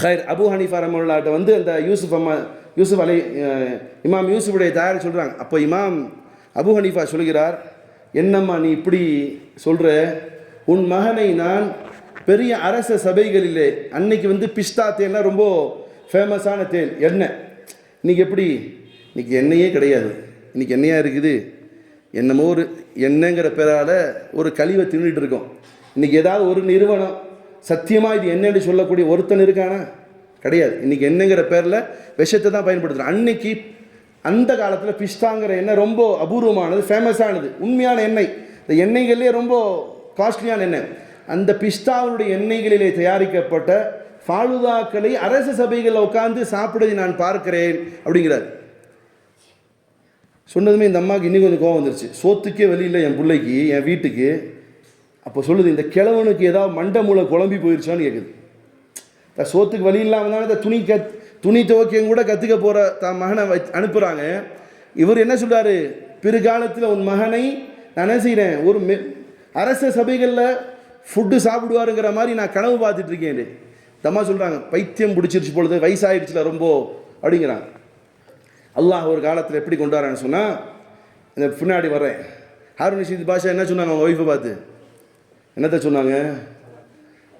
ஹைர், அபு ஹனீஃபா ரஹ்மத்துல்லாஹி வந்து அந்த இமாம் யூசுஃபுடைய தாயார் சொல்கிறாங்க. அப்போ இமாம் அபு ஹனீஃபா சொல்கிறார், என்னம்மா நீ இப்படி சொல்கிற? உன் மகனை நான் பெரிய அரச சபைகளிலே, அன்னைக்கு வந்து பிஸ்தா தேல்லாம் ரொம்ப ஃபேமஸான தேல் எண்ணெய். இன்றைக்கி எப்படி? இன்றைக்கி எண்ணெயே கிடையாது. இன்றைக்கி எண்ணெயாக இருக்குது, என்னமோ ஒரு எண்ணெய்ங்கிற பேரால் ஒரு கழிவை தின்னுட்டு இருக்கோம். இன்றைக்கி ஏதாவது ஒரு நிறுவனம் சத்தியமாக இது என்னன்னு சொல்லக்கூடிய ஒருத்தன் இருக்கானா? கிடையாது. இன்றைக்கி எண்ணெய்ங்கிற பேரில் விஷத்தை தான் பயன்படுத்துகிறோம். அன்னைக்கு அந்த காலத்தில் பிஸ்தாங்கிற எண்ணெய் ரொம்ப அபூர்வமானது, ஃபேமஸானது, உண்மையான எண்ணெய். இந்த எண்ணெய்கள்லேயே ரொம்ப காஸ்ட்லியான எண்ணெய். அந்த பிஸ்தாவுடைய எண்ணெய்களிலே தயாரிக்கப்பட்ட ஃபாலுதாக்களை அரசு சபைகளில் உட்கார்ந்து சாப்பிடுவதை நான் பார்க்கிறேன் அப்படிங்கிறார். சொன்னதுமே இந்த அம்மாவுக்கு இன்னும் கொஞ்சம் கோவம் வந்துருச்சு. சோத்துக்கே வழி இல்லை என் பிள்ளைக்கு, என் வீட்டுக்கு. அப்போ சொல்லுது, இந்த கிழவனுக்கு ஏதாவது மண்டை மூளை குழம்பி போயிடுச்சான்னு கேட்குது. சோத்துக்கு வழி இல்லாமல் தானே துணி துவைக்கையும் கூட கற்றுக்க போகிற தான் மகனை அனுப்புகிறாங்க. இவர் என்ன சொல்கிறாரு, பிற்காலத்தில் உன் மகனை நான் என்ன செய்கிறேன், ஒரு அரச சபைகளில் ஃபுட்டு சாப்பிடுவாருங்கிற மாதிரி நான் கனவு பார்த்துட்டு இருக்கேன். தம்மா சொல்கிறாங்க, பைத்தியம் பிடிச்சிருச்சு பொழுது, வயசாகிடுச்சுல ரொம்ப அப்படிங்கிறாங்க. அல்லாஹ் ஒரு காலத்தில் எப்படி கொண்டு வரான்னு சொன்னால், இந்த பின்னாடி வரேன், ஹாரூன் ரஷீத் பாஷா என்ன சொன்னாங்க அவங்க ஒய்ஃபை பார்த்து, என்னத்தை சொன்னாங்க,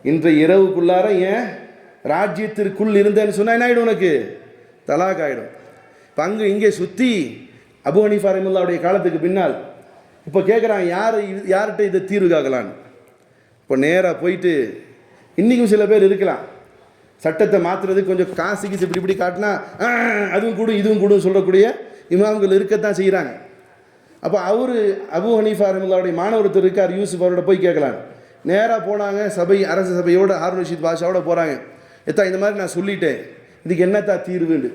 இன்றைய இரவுக்குள்ளார ஏன் ராஜ்யத்திற்குள் இருந்தேன்னு சொன்னால் என்ன ஆகிடும், உனக்கு தலாக் ஆகிடும். இப்போ அங்கே இங்கே சுற்றி அபு ஹனீஃபா ரஹிமத்துல்லாஹுடைய காலத்துக்கு பின்னால் இப்போ கேட்குறான், யார்கிட்ட இதை தீர்வு காக்கலான்னு. இப்போ நேராக போயிட்டு, இன்றைக்கும் சில பேர் இருக்கலாம், சட்டத்தை மாற்றுறதுக்கு கொஞ்சம் காசுக்கு இப்படி காட்டினா அதுவும் கூடும் இதுவும் கூடும் சொல்லக்கூடிய இமாம்கள் இருக்கத்தான் செய்கிறாங்க. அப்போ அவர் அபு ஹனீஃபா ரஹிமத்துல்லாஹுடைய மாணவர்த்தர் இருக்கார், யூசுப் அவரோட போய் கேட்கலாம். நேராக போனாங்க, சபை அரசு சபையோட ஹாரூன் ரஷீத் பாஷாவோட போகிறாங்க. இந்த மாதிரி நான் சொல்லிட்டேன், இதுக்கு என்னத்தா தீர்வுண்டு.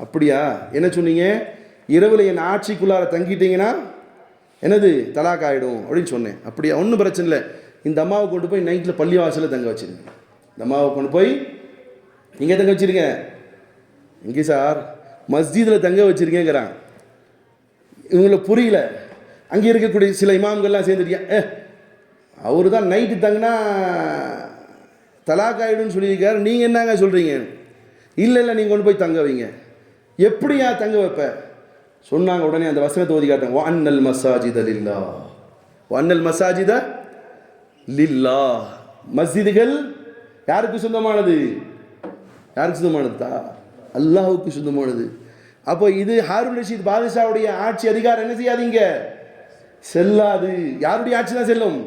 அப்படியா, என்ன சொன்னீங்க, இரவில் என் ஆட்சிக்குள்ளார தங்கிட்டீங்கன்னா என்னது தலாக் ஆகிடும் அப்படின்னு சொன்னேன். அப்படியா, ஒன்றும் பிரச்சனை இல்லை, இந்த அம்மாவை கொண்டு போய் நைட்டில் பள்ளி வாசலில் தங்க வச்சுருங்க. இந்த அம்மாவை கொண்டு போய் இங்கே தங்க வச்சுருங்க. இங்கே சார் மஸ்ஜிதில் தங்க வச்சுருக்கேங்கிறாங்க. இவங்களுக்கு புரியல. அங்கே இருக்கக்கூடிய சில இமாம்கள்லாம் சேர்ந்துருக்கேன், அவர் தான் நைட்டு தங்கினா தலாக் ஆகிடும்னு சொல்லியிருக்காரு, நீங்கள் என்னங்க சொல்கிறீங்க. இல்லை நீங்கள் கொண்டு போய் தங்க வைங்க. எப்படியா தங்க வைப்ப சொன்னாங்க. உடனே அந்த வசனத்தை ஓதி காட்டாங்க, வஅன்னல் மஸாஜித லில்லாஹ், வஅன்னல் மஸாஜித லில்லாஹ். மஸ்ஜிதுகள் யாருக்கு சொந்தமானது, யாருக்கு சொந்தமானதா, அல்லாஹுக்கு சொந்தமானது. அப்போ இது ஹாரூன் ரஷீத் பாதுஷாவுடைய ஆட்சி அதிகாரம் என்ன செய்யாதீங்க, செல்லாது. யாருடைய ஆட்சி தான் செல்லும்,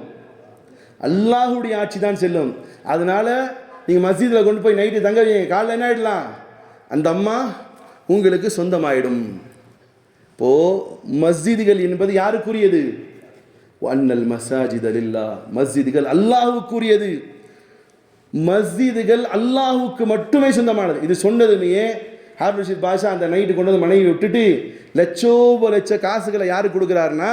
அல்லாஹுடைய ஆட்சி தான் செல்லும். அதனால நீங்கள் மஸ்ஜிதில் கொண்டு போய் நைட்டு தங்க வைங்க, காலையில் என்ன ஆகிடலாம், அந்த அம்மா உங்களுக்கு சொந்தமாயிடும். இப்போ மஸ்ஜிதுகள் என்பது யாருக்குரியது, வஅன்னல் மஸாஜித லில்லாஹ், மஸ்ஜிதுகள் அல்லாஹுக்குரியது. மஸ்ஜிதுகள் அல்லாஹுக்கு மட்டுமே சொந்தமானது. இது சொன்னதுமே ஹாரூன் ரஷீத் பாஷா அந்த நைட்டு கொண்டு வந்து மனைவி விட்டுட்டு லட்ச காசுகளை யாருக்கு கொடுக்குறாருன்னா,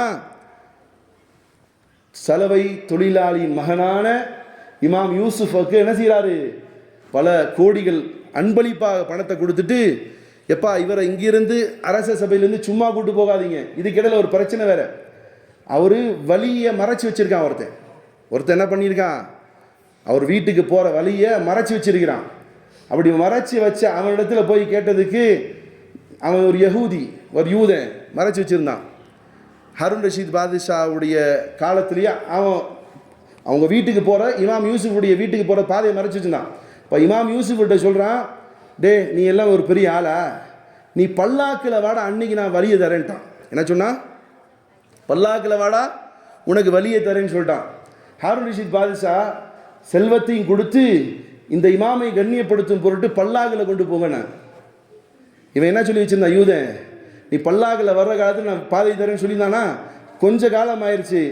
சலவை தொழிலாளியின் மகனான இமாம் யூசுஃபுக்கு என்ன செய்கிறாரு, பல கோடிகள் அன்பளிப்பாக பணத்தை கொடுத்துட்டு, எப்பா இவரை இங்கிருந்து அரச சபையிலேருந்து சும்மா கூட்டு போகாதீங்க. இதுக்கிடையில் ஒரு பிரச்சனை வேறு, அவர் வழியை மறைச்சி வச்சுருக்கான். ஒருத்தன் என்ன பண்ணியிருக்கான், அவர் வீட்டுக்கு போகிற வழியை மறைச்சி வச்சிருக்கிறான். அப்படி மறைச்சி வச்ச அவனிடத்துல போய் கேட்டதுக்கு, அவன் ஒரு யஹூதி, ஒரு யூதன் மறைச்சி வச்சுருந்தான். ஹாரூன் ரஷீத் பாதுஷாவுடைய காலத்துலேயே அவங்க வீட்டுக்கு போகிற இமாம் யூசுஃபுடைய வீட்டுக்கு போகிற பாதையை மறைச்சி வச்சுருந்தான். இப்போ இமாம் யூசுஃப்கிட்ட சொல்கிறான், டே நீ எல்லாம் ஒரு பெரிய ஆளா, நீ பல்லாக்கில் வாடா, அன்னைக்கு நான் வழியை தரேன்ட்டான். என்ன சொன்னா, பல்லாக்கில் வாடா உனக்கு வழியை தரேன்னு சொல்லிட்டான். ஹாரூன் ரஷீத் பாதுஷா செல்வத்தையும் கொடுத்து இந்த இமாமை கண்ணியப்படுத்தும் பொருட்டு பல்லாக்கில் கொண்டு போங்கண்ணா. இவன் என்ன சொல்லி வச்சிருந்தான், யூதன், நீ பல்லாக்கில் வர்ற காலத்தில் நான் பாதை தரேன்னு சொல்லியிருந்தானா. கொஞ்ச காலம் ஆயிடுச்சு,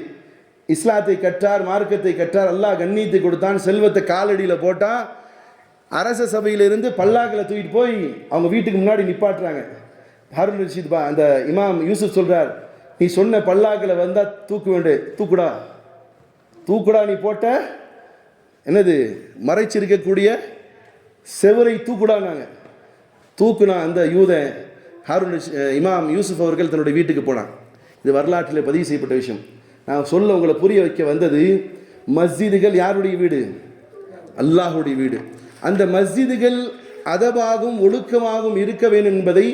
இஸ்லாத்தை கற்றார், மார்க்கத்தை கற்றார், அல்லாஹ் கண்ணியத்தை கொடுத்தான், செல்வத்தை காலடியில் போட்டால் அரச சபையிலிருந்து பல்லாக்கில் தூக்கிட்டு போய் அவங்க வீட்டுக்கு முன்னாடி நிப்பாட்டுறாங்க. ஹாரூன் ரஷீத் அந்த இமாம் யூசுப் சொல்கிறார், நீ சொன்ன பல்லாக்கில் வந்தால் தூக்குடா நீ போட்ட என்னது மறைச்சிருக்கக்கூடிய செவரை தூக்குடானாங்க. தூக்குனா அந்த யூதன் ஹாரூன் இமாம் யூசுப் அவர்கள் தன்னுடைய வீட்டுக்கு போனான். இது வரலாற்றில் பதிவு செய்யப்பட்ட விஷயம். நான் சொல்ல உங்களை புரிய வைக்க வந்தது, மஸ்ஜிதுகள் யாருடைய வீடு, அல்லாஹுடைய வீடு. அந்த மஸ்ஜிதுகள் அதபாகவும் ஒழுக்கமாகவும் இருக்க வேண்டும் என்பதை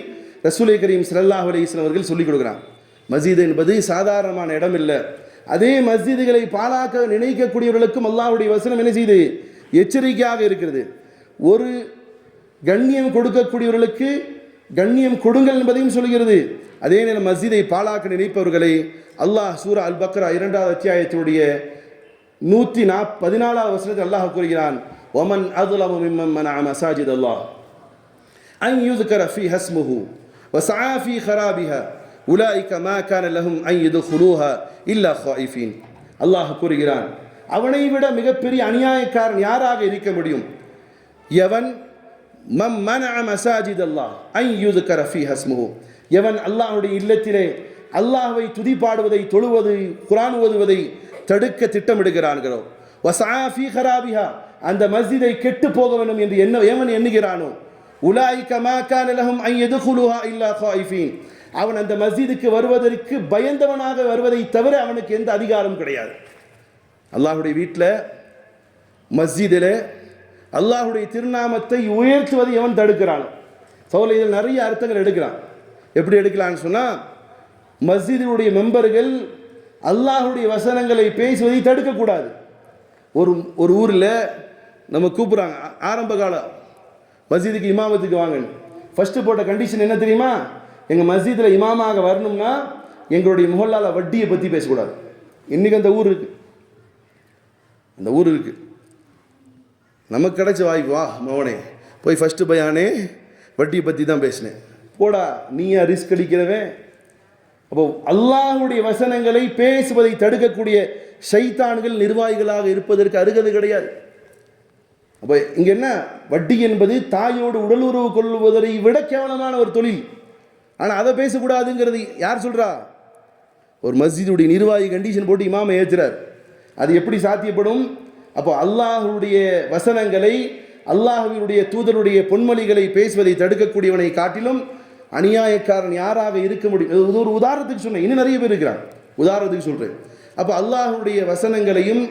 ரசூலை கரீம் ஸல்லல்லாஹு அலைஹி வஸல்லம் அவர்கள் சொல்லிக் கொடுக்குறான். மஸ்ஜித் என்பது சாதாரணமான இடம் இல்லை. அதே மஸ்ஜிதுகளை பாழாக்க நினைக்கக்கூடியவர்களுக்கும் அல்லாஹ்வுடைய வசனம் என்ன செய்து எச்சரிக்கையாக இருக்கிறது. ஒரு கண்ணியம் கொடுக்கக்கூடியவர்களுக்கு கண்ணியம் கொடுங்கள் என்பதையும் சொல்கிறது. அதே நேரம் மஸ்ஜிதை பாழாக்க நினைப்பவர்களை அல்லாஹ் சூரா அல் பக்ரா 2வது அத்தியாயத்தினுடைய 114வது வசனத்தில் அல்லாஹ் கூறுகிறான், وَمَنْ أَظْلَمُ مِمَّنْ مَنَعَ مَسَاجِدَ اللَّهِ أَنْ يُذْكَرَ فِيهَا اسْمُهُ وَسَعَى فِي خَرَابِهَا أُولَئِكَ مَا كَانَ لَهُمْ أَنْ يَدْخُلُوهَا إِلَّا خَائِفِينَ. அல்லாஹ் கூறுகிறான், அவனை விட மிகப்பெரிய அநியாயக்காரன் யாராக இருக்க முடியும்? எவன் எவன் அல்லாஹ்வுடைய இல்லத்திலே அல்லாஹ்வை துதிப்பாடுவதை, தொழுவது, குர்ஆன் ஓதுவதை தடுக்க திட்டமிடுகிறான்களோ, வஸாஃபி ஹராபிஹா அந்த மஸ்ஜிதை கெட்டு போக வேண்டும் என்று எவன் எண்ணுகிறானோ, உலாயிக மா கான லஹும் அன் யதுகுலுஹா இல்லா காயிஃபீன் அவன் அந்த மஸ்ஜிதுக்கு வருவதற்கு பயந்தவனாக வருவதை தவிர அவனுக்கு எந்த அதிகாரம் கிடையாது. அல்லாஹ்வுடைய வீட்டில், மஸ்ஜிதில் அல்லாஹ்வுடைய திருநாமத்தை உயர்த்துவதை எவன் தடுக்கிறான்? சௌல இதில் நிறைய அர்த்தங்கள் எடுக்கிறான். எப்படி எடுக்கலான்னு சொன்னால், மஸ்ஜிதுடைய மெம்பர்கள் அல்லாஹ்வுடைய வசனங்களை பேசுவதை தடுக்கக்கூடாது. ஒரு ஊரில் நம்ம கூப்பிட்றாங்க, ஆரம்ப கால மஸ்ஜிதுக்கு இமாமத்துக்கு வாங்கன்னு. ஃபஸ்ட்டு போட்ட கண்டிஷன் என்ன தெரியுமா? எங்கள் மஸ்ஜிதில் இமாமாக வரணும்னா எங்களுடைய முஹல்லால வட்டியை பற்றி பேசக்கூடாது. இன்றைக்கி அந்த ஊர் இருக்குது, நமக்கு கிடைச்ச வாய்ப்பு. வா மவனே, போய் ஃபஸ்ட்டு பையானே வட்டியை பற்றி தான் பேசினேன். போடா, நீயா ரிஸ்க் அடிக்கிறவன்? அப்போ அல்லாஹ்வுடைய வசனங்களை பேசுவதை தடுக்கக்கூடிய ஷைத்தான்கள் நிர்வாகிகளாக இருப்பதற்கு அருகது கிடையாது. அப்போ இங்கே என்ன, வட்டி என்பது தாயோடு உடலுறவு கொள்வதை விட கேவலமான ஒரு தொழில். ஆனால் அதை பேசக்கூடாதுங்கிறது யார் சொல்கிறா? ஒரு மஸ்ஜிதுடைய நிர்வாகி கண்டிஷன் போட்டு இமாமை ஏற்றுறார். அது எப்படி சாத்தியப்படும்? அப்போ அல்லாஹ்வுடைய வசனங்களை, அல்லாஹ்வுடைய தூதருடைய பொன்மொழிகளை பேசுவதை தடுக்கக்கூடியவனை காட்டிலும் அநியாயக்காரன் யாராக இருக்க முடியும்? இது ஒரு உதாரணத்துக்கு சொன்னேன், இன்னும் நிறைய பேர் இருக்கிறான், உதாரணத்துக்கு சொல்கிறேன். அப்போ அல்லாஹ்வுடைய வசனங்களையும்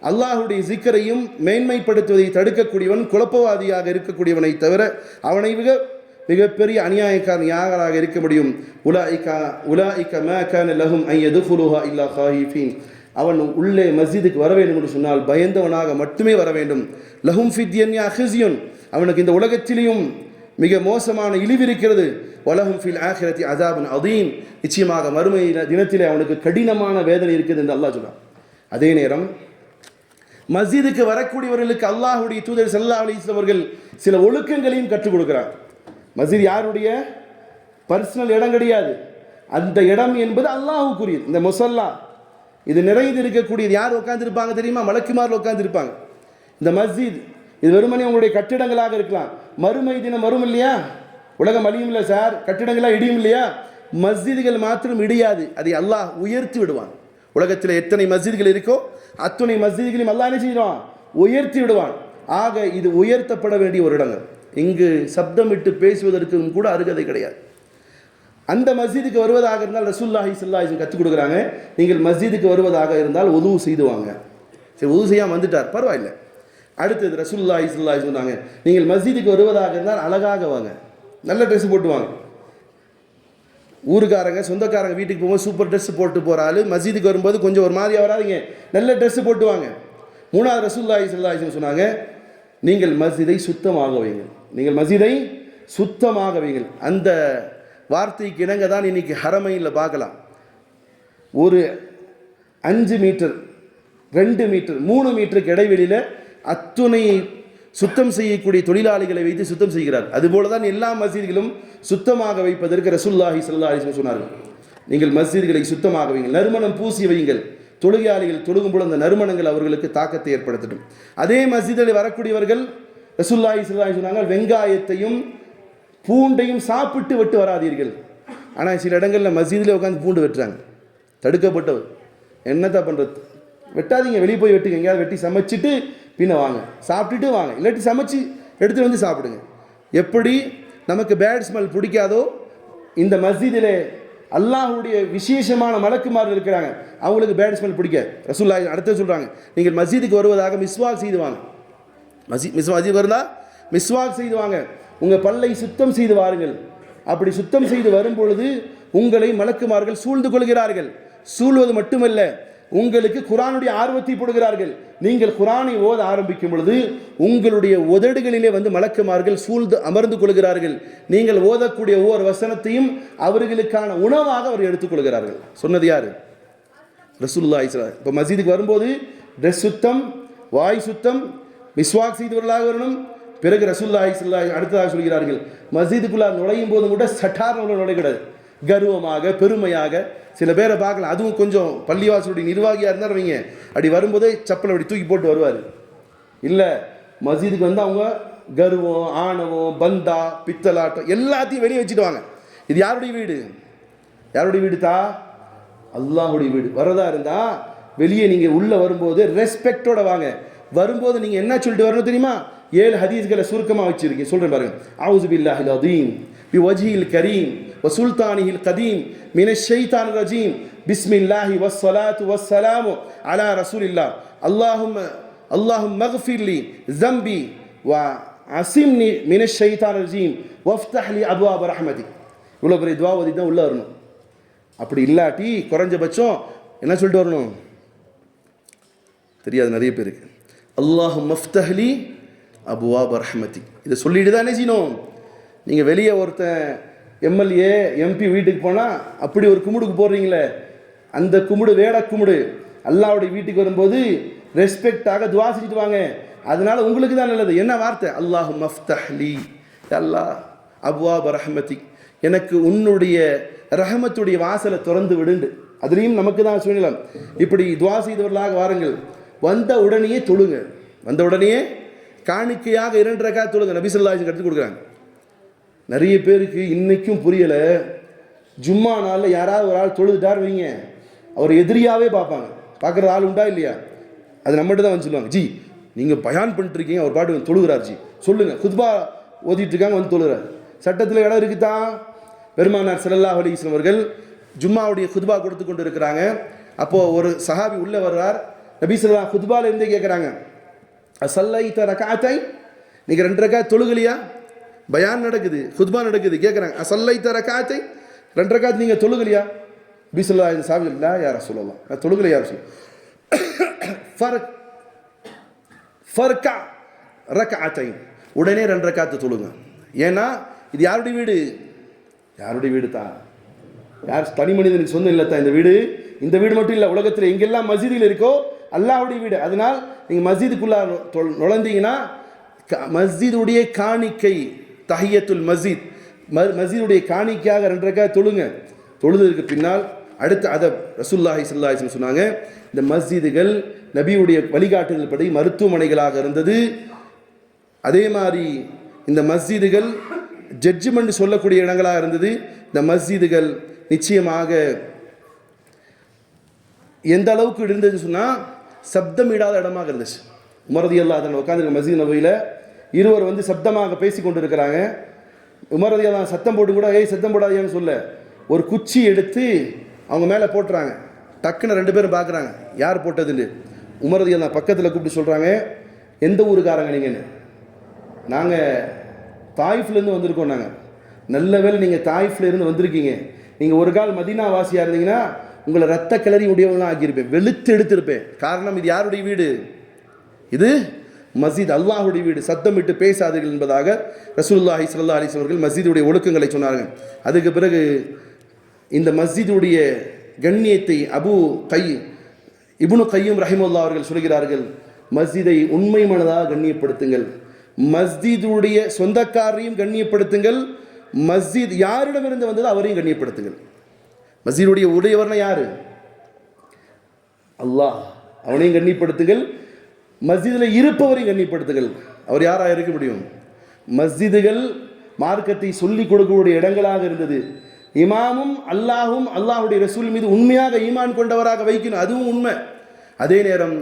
அல்லாஹ்வுடைய ஜிக்கரையும் மேன்மைப்படுத்துவதை தடுக்கக்கூடியவன் குழப்பவாதியாக இருக்கக்கூடியவனை தவிர அவனை மிகப்பெரிய அநியாயக்காரன் யாராக இருக்க முடியும்? உலாயிக மா கான லஹும் அன் யதுகுலுஹா இல்லா காயிஃபீன் அவன் உள்ளே மஸ்ஜிதுக்கு வர வேண்டும் என்று சொன்னால் பயந்தவனாக மட்டுமே வர வேண்டும். லஹும் ஃபித் துன்யா ஹிஸ்யுன் அவனுக்கு இந்த உலகத்திலேயும் மிக மோசமான இழிவு இருக்கிறது. வலஹும் ஃபில் ஆখিরাতি அஸாபுன் அதீம் நிச்சயமாக மறுமை தினத்திலே அவனுக்கு கடினமான வேதனை இருக்குது என்று அல்லாஹ் சொல்றான். அதே நேரம் மஸ்ஜிதுக்கு வரக்கூடியவர்களுக்கு அல்லாஹ்வுடைய தூதர் ஸல்லல்லாஹு அலைஹி வஸல்லம் அவர்கள் சில ஒழுக்கங்களையும் கற்றுக் கொடுக்கிறார். மஸ்ஜித் யாருடைய பர்சனல் இடம் கிடையாது. அந்த இடம் என்பது அல்லாஹ்வுக்குரியது. இந்த முஸல்லா இது நிறைந்து இருக்கக்கூடியது யார் உட்கார்ந்துருப்பாங்க தெரியுமா? மலக்குமார்கள் உட்கார்ந்துருப்பாங்க. இந்த மஸ்ஜித் இது வெறுமனே உங்களுடைய கட்டிடங்களாக இருக்கலாம். மறுமை தினம் வரும் இல்லையா? உலகம் அழியும் இல்லை சார், கட்டிடங்களாக இடியும் இல்லையா? மஸ்ஜிதுகள் மாத்திரம் இடியாது, அதை அல்லாஹ் உயர்த்தி விடுவான். உலகத்தில் எத்தனை மஸ்ஜிதுகள் இருக்கோ அத்தனை மஸ்ஜிதுகளையும் அல்லாஹ் என்ன செய்வான்? உயர்த்தி விடுவான். ஆக இது உயர்த்தப்பட வேண்டிய ஒரு இடங்கள். இங்கு சப்தமிட்டு பேசுவதற்கும் கூட அருகதை கிடையாது. அந்த மஸ்ஜிதுக்கு வருவதாக இருந்தால் ரசூலுல்லாஹி ஸல்லல்லாஹு அலைஹி வஸல்லம் கற்றுக் கொடுக்குறாங்க, நீங்கள் மஸ்ஜிதுக்கு வருவதாக இருந்தால் உது செய்து வாங்க. சரி, உது செய்யாமல் வந்துட்டார், பரவாயில்லை. அடுத்தது ரசூலுல்லாஹி ஸல்லல்லாஹு அலைஹி வஸல்லம் சொன்னாங்க, நீங்கள் மஸ்ஜிதுக்கு வருவதாக இருந்தால் அழகாக வாங்க, நல்ல ட்ரெஸ் போட்டு வாங்க. ஊருக்காரங்க சொந்தக்காரங்க வீட்டுக்கு போகும்போது சூப்பர் ட்ரெஸ் போட்டு போகிற ஆள் மஸ்ஜிதுக்கு வரும்போது கொஞ்சம் ஒரு மாதிரியாக வராதிங்க, நல்ல ட்ரெஸ்ஸு போட்டு வாங்க. மூணாவது ரசூலுல்லாஹி ஸல்லல்லாஹு அலைஹி வஸல்லம் சொன்னாங்க, நீங்கள் மஸ்ஜிதை சுத்தமாக வைங்கள், நீங்கள் மஸ்ஜிதை சுத்தமாக வைங்கள். அந்த வார்த்தைக்கு இணங்க தான் இன்றைக்கி ஹரமையில் பார்க்கலாம். ஒரு 5 மீட்டர் 2 மீட்டர் 3 மீட்டருக்கு இடைவெளியில் அத்துணை சுத்தம் செய்யக்கூடிய தொழிலாளிகளை வைத்து சுத்தம் செய்கிறார். அதுபோல தான் எல்லா மஸ்ஜிதுகளும் சுத்தமாக வைப்பதற்கு ரசூலுல்லாஹி ஸல்லல்லாஹு அலைஹி வஸல்லம் சொன்னார்கள், நீங்கள் மஸ்ஜிதுகளை சுத்தமாக வைங்கள், நறுமணம் பூசி வையுங்கள். தொழுகையாளிகள் தொழுகும்போது அந்த நறுமணங்கள் அவர்களுக்கு தாக்கத்தை ஏற்படுத்தட்டும். அதே மஸ்ஜிதில் வரக்கூடியவர்கள் ரசூலுல்லாஹி ஸல்லல்லாஹு அலைஹி சொன்னாங்க, வெங்காயத்தையும் பூண்டையும் சாப்பிட்டு வெட்டு வராதீர்கள். ஆனால் சில இடங்களில் மஸ்ஜிதில் உட்காந்து பூண்டு வெட்டுறாங்க, தடுக்கப்பட்டவர். என்னத்தான் பண்ணுறது? வெட்டாதீங்க, வெளியே போய் வெட்டுங்க, எங்கேயாவது வெட்டி சமைச்சிட்டு பின்ன வாங்க, சாப்பிட்டுட்டு வாங்க, இல்லாட்டி சமைச்சு எடுத்துகிட்டு வந்து சாப்பிடுங்க. எப்படி நமக்கு பேட் ஸ்மெல் பிடிக்காதோ, இந்த மஸ்ஜிதில் அல்லாஹ்வுடைய விசேஷமான மலக்குமார்கள் இருக்கிறாங்க, அவங்களுக்கு பேட் ஸ்மெல் பிடிக்காது. ரசூலுல்லாஹி அடுத்து சொல்கிறாங்க, நீங்கள் மஸ்ஜிதுக்கு வருவதாக மிஸ்வாக் செய்து வாங்க. மஸ்ஜித் வருதா மிஸ்வாக் செய்து வாங்க, உங்கள் பல்லை சுத்தம் செய்து வாருங்கள். அப்படி சுத்தம் செய்து வரும் பொழுது உங்களை மலக்குமார்கள் சூழ்ந்து கொள்கிறார்கள். சூழ்வது மட்டுமல்ல, உங்களுக்கு குர்ஆனுடைய ஆர்வத்தை போடுகிறார்கள். நீங்கள் குர்ஆனை ஓத ஆரம்பிக்கும் பொழுது உங்களுடைய உதடுகளிலே வந்து மலக்குமார்கள் சூழ்ந்து அமர்ந்து கொள்கிறார்கள். நீங்கள் ஓதக்கூடிய ஒவ்வொரு வசனத்தையும் அவர்களுக்கான உணவாக அவர் எடுத்துக்கொள்கிறார்கள். சொன்னது யார்? ரசூலுல்லாஹி ஸல்லல்லாஹு அலைஹி வஸல்லம். இப்போ மஸ்ஜிதுக்கு வரும்போது ட்ரெஸ் சுத்தம், வாய் சுத்தம், மிஸ்வாக் செய்தவர்களாக வரணும். பிறகு ரசூலுல்லாஹி ஸல்லல்லாஹு அலைஹி வஸல்லம் அடுத்ததாக சொல்கிறார்கள், மஸ்ஜிதுக்குள்ளார் நுழையும் போது கூட சட்டார் நுழைக்கூடாது. கர்வமாக பெருமையாக சில பேரை பார்க்கலாம். அதுவும் கொஞ்சம் பள்ளிவாசலுடைய நிர்வாகியாக இருந்தால் வைங்க, அப்படி வரும்போதே செப்பலை அப்படி தூக்கி போட்டு வருவார். இல்லை, மஸ்ஜிதுக்கு வந்து அவங்க கர்வம், ஆணவம், பந்தா, பித்தலாட்டம் எல்லாத்தையும் வெளியே வச்சுடுவாங்க. இது யாருடைய வீடு? யாருடைய வீடு தா? அல்லாஹுடைய வீடு. வரதா இருந்தா வெளியே நீங்கள் உள்ளே வரும்போது ரெஸ்பெக்டோட வாங்க. வரும்போது நீங்கள் என்ன சொல்லிட்டு வரணும் தெரியுமா? 7 ஹதீஸ்களை சுருக்கமாக வச்சிருக்கீங்க, சொல்கிறேன் பாருங்க. அவுஸு பில்லாஹில் அதீம் பி வஜ்ஹில் கரீம் வ சுல்தானிஹில் கதீம் மினஷ் ஷைத்தானிர் ரஜீம் பிஸ்மில்லாஹி வஸ்ஸலாத்து வஸ்ஸலாமு அலா ரசூலில்லாஹ் அல்லாஹும்ம மக்ஃபிர்லி ஸம்பி வ அஸிம்னி மினஷ் ஷைத்தானிர் ரஜீம் வஃப்தஹ் லி அப்வாப ரஹ்மதிக். இவ்வளோ பெரிய துவா ஓதி தான் உள்ளே வரணும். அப்படி இல்லாட்டி குறைஞ்சபட்சம் என்ன சொல்லிட்டு வரணும் தெரியாது நிறைய பேருக்கு. அல்லாஹும்ம ஃப்தஹ் லி அப்வாப ரஹ்மதிக். இதை சொல்லிட்டு தான் என்ன செய்யணும். நீங்கள் வெளியே ஒருத்தன் எம்எல்ஏ எம்பி வீட்டுக்கு போனால் அப்படி ஒரு கும்பிடுக்கு போடுறீங்களே, அந்த கும்பிடு வேட கும்பிடு. அல்லாஹ்வுடைய வீட்டுக்கு வரும்போது ரெஸ்பெக்டாக துவா செஞ்சுட்டு வாங்க. அதனால உங்களுக்கு தான் நல்லது. என்ன வார்த்தை? அல்லாஹும்ம ஃப்தஹ் லி, அல்லாஹ் அப்வாப ரஹ்மதிக், எனக்கு உன்னுடைய ரஹமத்துடைய வாசலை திறந்து விடுண்டு. அதுலேயும் நமக்கு தான் சொல்லலாம். இப்படி துவா செய்தவர்களாக வாருங்கள். வந்த உடனேயே தொழுங்க. வந்த உடனேயே காணிக்கையாக 2 ரக்காத் தொழுங்க. நபி ஸல்லல்லாஹு அலைஹி வஸல்லம் கற்றுக் கொடுக்குறாங்க. நிறைய பேருக்கு இன்னைக்கும் புரியலை. ஜும்மா நாளில் யாராவது ஒரு ஆள் தொழுதுட்டார் வைங்க, அவர் எதிரியாகவே பார்ப்பாங்க. பார்க்குற ஆள் உண்டா இல்லையா? அது நம்மகிட்ட தான் வந்து சொல்லுவாங்க, ஜி நீங்கள் பயான் பண்ணிட்டு இருக்கீங்க, அவர் பாட்டு வந்து தொழுகிறார், ஜி சொல்லுங்கள். குத்பா ஓதிட்டு இருக்காங்க, வந்து தொழுகிறார். சட்டத்தில் இடம் இருக்குதான்? பெருமானார் ஸல்லல்லாஹு அலைஹி வஸல்லம் அவர்கள் ஜும்மாவுடைய குத்பா கொடுத்து கொண்டு இருக்கிறாங்க. அப்போது ஒரு சஹாபி உள்ளே வர்றார். நபி ஸல்லல்லாஹு குத்பால இருந்தே கேட்குறாங்க, அஸல்லைத ரக்அத்தை, நீங்கள் 2 ரக்காத் தொழுகலையா? பயான் நடக்குது, குத்பா நடக்குது. கேட்குறாங்க, அஸல்லைத ரக்அத்தை, 2 ரக்காத் நீங்கள் தொழுகலையா? நபி ஸல்லல்லாஹு அலைஹி வஸல்லம் இல்ல யா ரசூலல்லாஹ், நான் தொழுகலை யா ரசூல். ஃபர்கா ரக்அத்தை, உடனே 2 ரக்காத்து தொழுங்க. ஏன்னா இது யாருடைய வீடு? யாருடைய வீடு தான்? யார் தனி மனிதனுக்கு சொந்தம் இல்லை தான் இந்த வீடு. இந்த வீடு மட்டும் இல்லை, உலகத்தில் எங்கெல்லாம் மஸ்ஜிதில் இருக்கோ அல்லாஹ்வுடைய வீடு. அதனால் நீங்கள் மஸ்ஜிதுக்குள்ளே நுழைந்தீங்கன்னா மஸ்ஜிதுடைய காணிக்கை தஹியத்துல் மஸ்ஜித், மஸ்ஜிதுடைய காணிக்கையாக 2 ரக்காத் தொழுங்க. தொழுதற்கு பின்னால் அடுத்த அதை ரசூலுல்லாஹி ஸல்லல்லாஹு அலைஹி வஸல்லம் சொன்னாங்க, இந்த மஸ்ஜிதுகள் நபியுடைய வழிகாட்டுதல் படி மருத்துவமனைகளாக இருந்தது. அதே மாதிரி இந்த மஸ்ஜிதுகள் ஜட்ஜ்மெண்ட் சொல்லக்கூடிய இடங்களாக இருந்தது. இந்த மஸ்ஜிதுகள் நிச்சயமாக எந்த அளவுக்கு இருந்தது சொன்னால் சப்தம் இடாத இடமாக இருந்துச்சு. உமர் ரலியல்லாஹு அன்ஹு உட்காந்துருக்க மஸ்ஜித் நபவியில் இருவர் வந்து சப்தமாக பேசி கொண்டு இருக்கிறாங்க. உமர் ரலியல்லாஹு அன்ஹு சத்தம் போட்டு கூட ஏய் சத்தம் போடாதீங்கன்னு சொல்ல, ஒரு குச்சி எடுத்து அவங்க மேலே போட்டுறாங்க. டக்குன்னு 2 பேரும் பார்க்குறாங்க யார் போட்டதுன்னு. உமர் ரலியல்லாஹு அன்ஹு பக்கத்தில் கூப்பிட்டு சொல்கிறாங்க, எந்த ஊருக்காரங்க நீங்கன்னு? நாங்கள் தாயிஃப்லேருந்து வந்திருக்கோம். நாங்கள் நல்ல வேலை நீங்கள் தாயிஃப்லேருந்து வந்திருக்கீங்க. நீங்கள் ஒரு கால் மதீனா வாசியாக இருந்தீங்கன்னா உங்களை ரத்த கிளறி உடையவங்களாம் ஆக்கியிருப்பேன், வெளுத்து எடுத்திருப்பேன். காரணம் இது யாருடைய வீடு? இது மஸ்ஜித், அல்லாஹுடைய வீடு. சத்தமிட்டு பேசாதீர்கள் என்பதாக ரசூலுல்லாஹி ஸல்லல்லாஹு அலைஹி வஸல்லம் அவர்கள் மஸ்ஜிதுடைய ஒழுக்கங்களை சொன்னார்கள். அதுக்கு பிறகு இந்த மஸ்ஜிதுடைய கண்ணியத்தை இப்னு கையும் ரஹிமஹுல்லாஹ் அவர்கள் சொல்கிறார்கள், மஸ்ஜிதை உண்மை மனதாக கண்ணியப்படுத்துங்கள், மஸ்ஜிதுடைய சொந்தக்காரரையும் கண்ணியப்படுத்துங்கள், மஸ்ஜித் யாரிடமிருந்து வந்ததோ அவரையும் கண்ணியப்படுத்துங்கள். மஸ்ஜிதுடைய உடையவர்னா யாரு? அல்லாஹ், அவனையும் கண்ணியப்படுத்துங்கள், மஸ்ஜிதில் இருப்பவரையும் கண்ணியப்படுத்துங்கள். அவர் யாராக இருக்க முடியும்? மஸ்ஜிதுகள் மார்க்கத்தை சொல்லிக் கொடுக்கக்கூடிய இடங்களாக இருந்தது. இமாமும் அல்லாஹும் அல்லாஹுடைய ரசூல் மீது உண்மையாக ஈமான் கொண்டவராக வைக்கணும், அதுவும் உண்மை. அதே நேரம்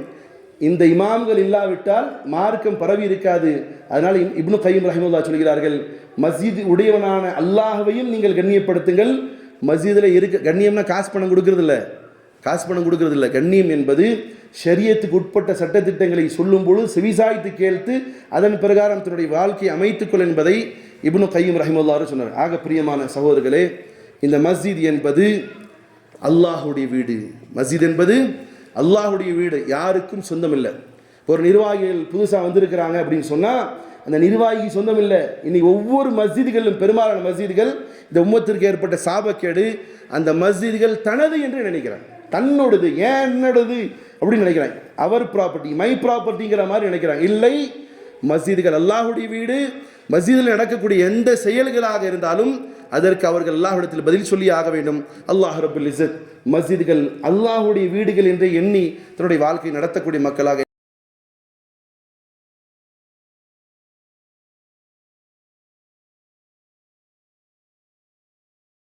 இந்த இமாம்கள் இல்லாவிட்டால் மார்க்கம் பரவி இருக்காது. அதனால் இப்னு கையும் ரஹிமஹுல்லாஹ் சொல்கிறார்கள், மஸ்ஜித் உடையவனான அல்லாஹ்வையும் நீங்கள் கண்ணியப்படுத்துங்கள். மஸ்ஜிதில் இருக்க கண்ணியம்னா காசு பணம் கொடுக்கறதில்ல. கண்ணியம் என்பது ஷரியத்துக்கு உட்பட்ட சட்டத்திட்டங்களை சொல்லும் பொழுது செவிசாய்த்து கேள்த்து அதன் பிரகாரம் தன்னுடைய வாழ்க்கையை அமைத்துக்கொள் என்பதை இப்னு கையும் ரஹிமஹுல்லாஹ் சொன்னார். ஆக பிரியமான சகோதரர்களே, இந்த மஸ்ஜித் என்பது அல்லாஹுடைய வீடு. மஸ்ஜித் என்பது அல்லாஹுடைய வீடு, யாருக்கும் சொந்தம் இல்லை. ஒரு நிர்வாகிகள் புதுசாக வந்திருக்கிறாங்க அப்படின்னு சொன்னால் அந்த நிர்வாகி சொந்தம் இல்லை. இன்னைக்கு ஒவ்வொரு மஸ்ஜிதுகளிலும் பெரும்பாலான மஸ்ஜிதுகள் இந்த உம்மத்திற்கு ஏற்பட்ட சாபக்கேடு, அந்த மஸ்ஜிதுகள் தனது என்று நினைக்கிறாங்க, தன்னோடது, என்னோடது அப்படின்னு நினைக்கிறாங்க. அவர் ப்ராப்பர்ட்டி, மை ப்ராப்பர்ட்டிங்கிற மாதிரி நினைக்கிறாங்க. இல்லை, மஸ்ஜிதுகள் அல்லாஹுடைய வீடு. மஸ்ஜிதில் நடக்கக்கூடிய எந்த செயல்களாக இருந்தாலும் அதற்கு அவர்கள் அல்லாஹ்விடத்தில் பதில் சொல்லி ஆக வேண்டும். அல்லாஹ் ரப்புல் இஸ்ஸத் மஸ்ஜிதுகள் அல்லாஹ்வுடைய வீடுகள் என்று எண்ணி தன்னுடைய வாழ்க்கை நடத்தக்கூடிய மக்களாக